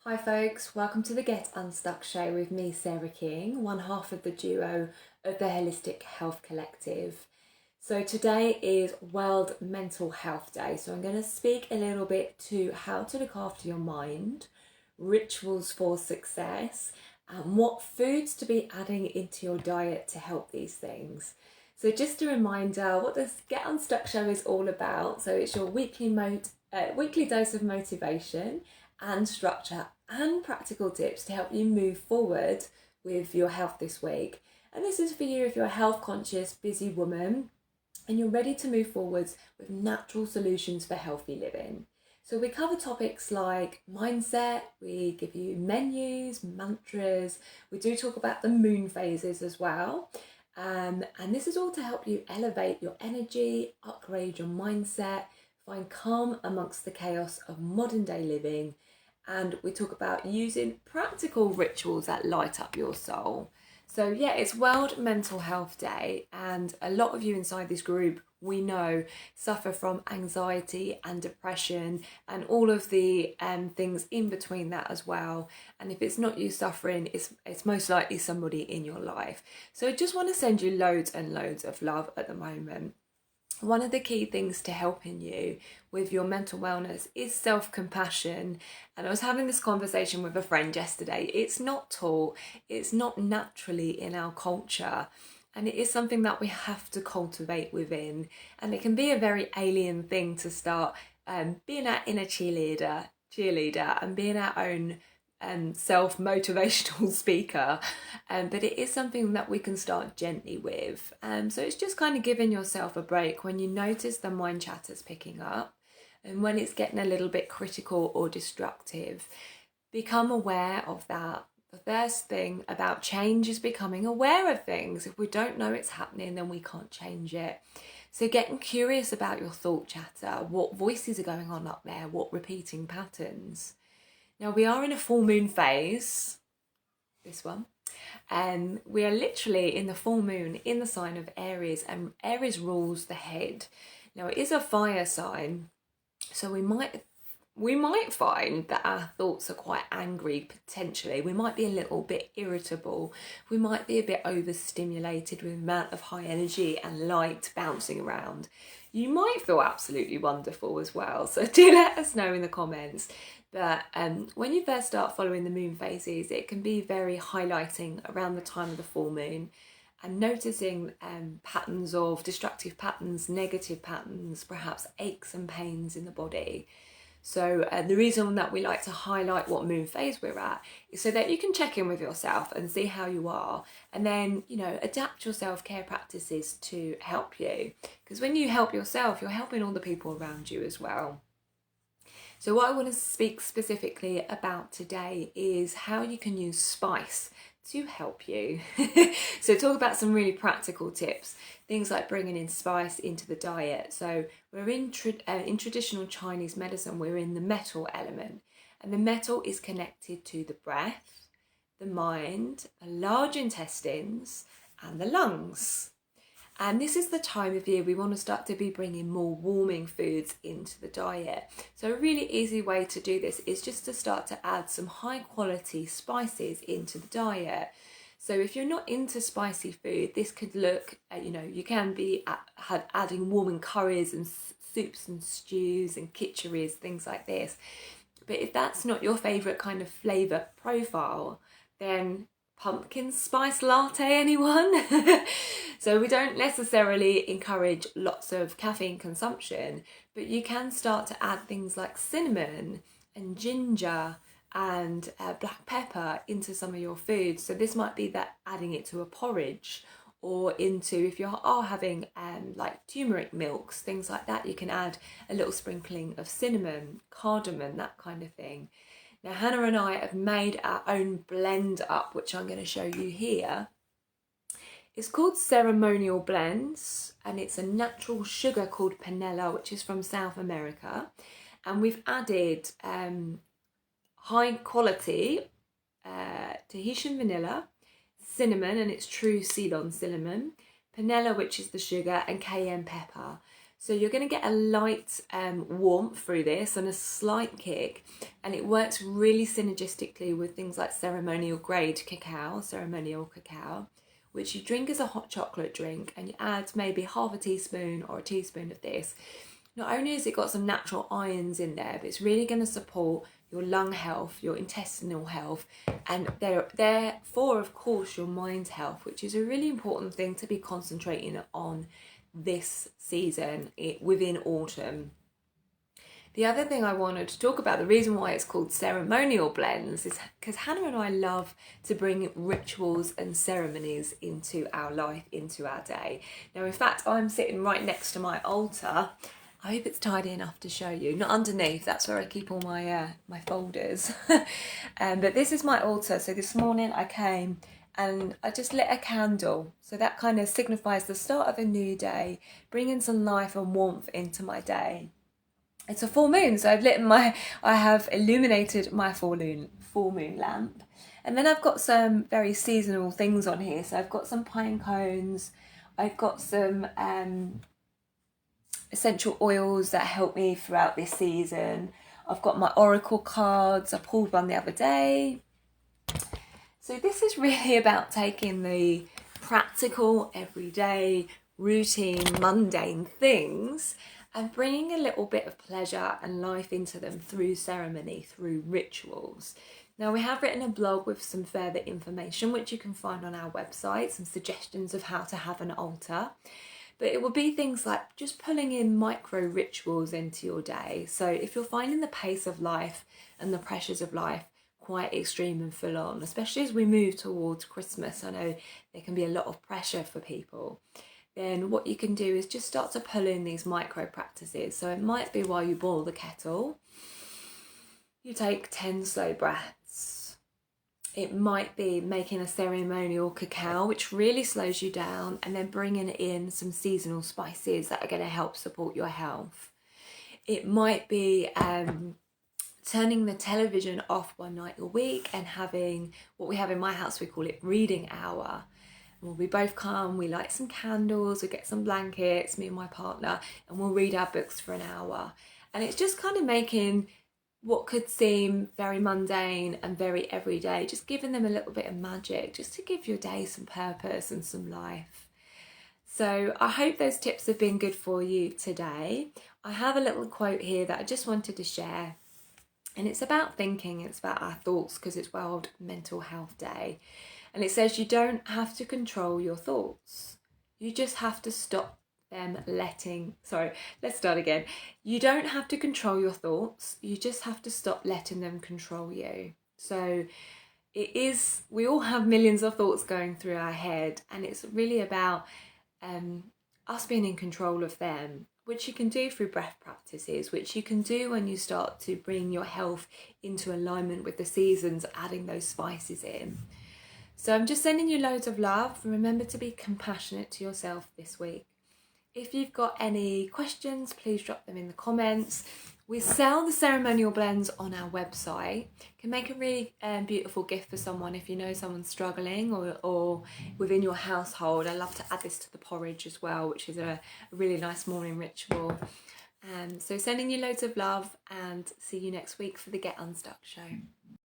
Hi folks, welcome to the Get Unstuck Show with me, Sarah King, one half of the duo of the Holistic Health Collective. So today is World Mental Health Day, so I'm going to speak a little bit to how to look after your mind, rituals for success, and what foods to be adding into your diet to help these things. So just a reminder what this Get Unstuck Show is all about. So it's your weekly dose of motivation and structure and practical tips to help you move forward with your health this week. And this is for you if you're a health conscious, busy woman and you're ready to move forwards with natural solutions for healthy living. So we cover topics like mindset, we give you menus, mantras, we do talk about the moon phases as well. And this is all to help you elevate your energy, upgrade your mindset, find calm amongst the chaos of modern day living. And we talk about using practical rituals that light up your soul. So yeah, it's World Mental Health Day, and a lot of you inside this group, we know, suffer from anxiety and depression and all of the things in between that as well. And if it's not you suffering, it's most likely somebody in your life. So I just want to send you loads and loads of love at the moment. One of the key things to helping you with your mental wellness is self-compassion. And I was having this conversation with a friend yesterday. It's not taught, it's not naturally in our culture, and it is something that we have to cultivate within. And it can be a very alien thing to start being our inner cheerleader and being our own self-motivational speaker, but it is something that we can start gently with. So it's just kind of giving yourself a break when you notice the mind chatter's picking up and when it's getting a little bit critical or destructive. Become aware of that. The first thing about change is becoming aware of things. If we don't know it's happening, then we can't change it. So getting curious about your thought chatter, what voices are going on up there, what repeating patterns. Now we are in a full moon phase, this one, and we are literally in the full moon in the sign of Aries, and Aries rules the head. Now it is a fire sign, so we might find that our thoughts are quite angry potentially. We might be a little bit irritable. We might be a bit overstimulated with the amount of high energy and light bouncing around. You might feel absolutely wonderful as well. So do let us know in the comments. But when you first start following the moon phases, it can be very highlighting around the time of the full moon and noticing patterns of destructive patterns, negative patterns, perhaps aches and pains in the body. So the reason that we like to highlight what moon phase we're at is so that you can check in with yourself and see how you are, and then, adapt your self-care practices to help you. Because when you help yourself, you're helping all the people around you as well. So what I want to speak specifically about today is how you can use spice to help you. So talk about some really practical tips, things like bringing in spice into the diet. So we're in traditional Chinese medicine, we're in the metal element, and the metal is connected to the breath, the mind, the large intestines, and the lungs. And this is the time of year we want to start to be bringing more warming foods into the diet. So a really easy way to do this is just to start to add some high quality spices into the diet. So if you're not into spicy food, this could look, you can be adding warming curries and soups and stews and kitcheries, things like this. But if that's not your favourite kind of flavour profile, then pumpkin spice latte, anyone? So we don't necessarily encourage lots of caffeine consumption, but you can start to add things like cinnamon and ginger and black pepper into some of your foods. So this might be that adding it to a porridge, or into, if you are having like turmeric milks, things like that, you can add a little sprinkling of cinnamon, cardamom, that kind of thing. Now Hannah and I have made our own blend up, which I'm going to show you here. It's called Ceremonial Blends, and it's a natural sugar called panela, which is from South America. And we've added high quality Tahitian vanilla, cinnamon, and it's true Ceylon cinnamon, panela, which is the sugar, and cayenne pepper. So you're going to get a light warmth through this and a slight kick, and it works really synergistically with things like ceremonial cacao, which you drink as a hot chocolate drink, and you add maybe half a teaspoon or a teaspoon of this. Not only has it got some natural ions in there, but it's really going to support your lung health, your intestinal health, and therefore, of course, your mind's health, which is a really important thing to be concentrating on this season within autumn. The other thing I wanted to talk about, the reason why it's called ceremonial blends, is because Hannah and I love to bring rituals and ceremonies into our life, into our day. Now, in fact, I'm sitting right next to my altar. I hope it's tidy enough to show you. Not underneath, that's where I keep all my my folders. But this is my altar. So this morning I came and I just lit a candle. So that kind of signifies the start of a new day, bringing some life and warmth into my day. It's a full moon, so I have illuminated my full moon lamp. And then I've got some very seasonal things on here. So I've got some pine cones, I've got some essential oils that help me throughout this season. I've got my oracle cards. I pulled one the other day. So this is really about taking the practical, everyday, routine, mundane things and bringing a little bit of pleasure and life into them through ceremony, through rituals. Now, we have written a blog with some further information, which you can find on our website, some suggestions of how to have an altar. But it will be things like just pulling in micro rituals into your day. So if you're finding the pace of life and the pressures of life quite extreme and full on, especially as we move towards Christmas, I know there can be a lot of pressure for people, then what you can do is just start to pull in these micro practices. So it might be while you boil the kettle, you take 10 slow breaths. It might be making a ceremonial cacao, which really slows you down, and then bringing in some seasonal spices that are going to help support your health. It might be turning the television off one night a week and having what we have in my house, we call it reading hour. Well, we both come, we light some candles, we get some blankets, me and my partner, and we'll read our books for an hour. And it's just kind of making what could seem very mundane and very everyday, just giving them a little bit of magic, just to give your day some purpose and some life. So I hope those tips have been good for you today. I have a little quote here that I just wanted to share, and it's about thinking, it's about our thoughts, because it's World Mental Health Day. And it says, you don't have to control your thoughts. You just have to stop them let's start again. You don't have to control your thoughts. You just have to stop letting them control you. So we all have millions of thoughts going through our head, and it's really about us being in control of them, which you can do through breath practices, which you can do when you start to bring your health into alignment with the seasons, adding those spices in. So I'm just sending you loads of love. Remember to be compassionate to yourself this week. If you've got any questions, please drop them in the comments. We sell the ceremonial blends on our website. You can make a really beautiful gift for someone if you know someone's struggling, or within your household. I love to add this to the porridge as well, which is a really nice morning ritual. So sending you loads of love, and see you next week for the Get Unstuck Show.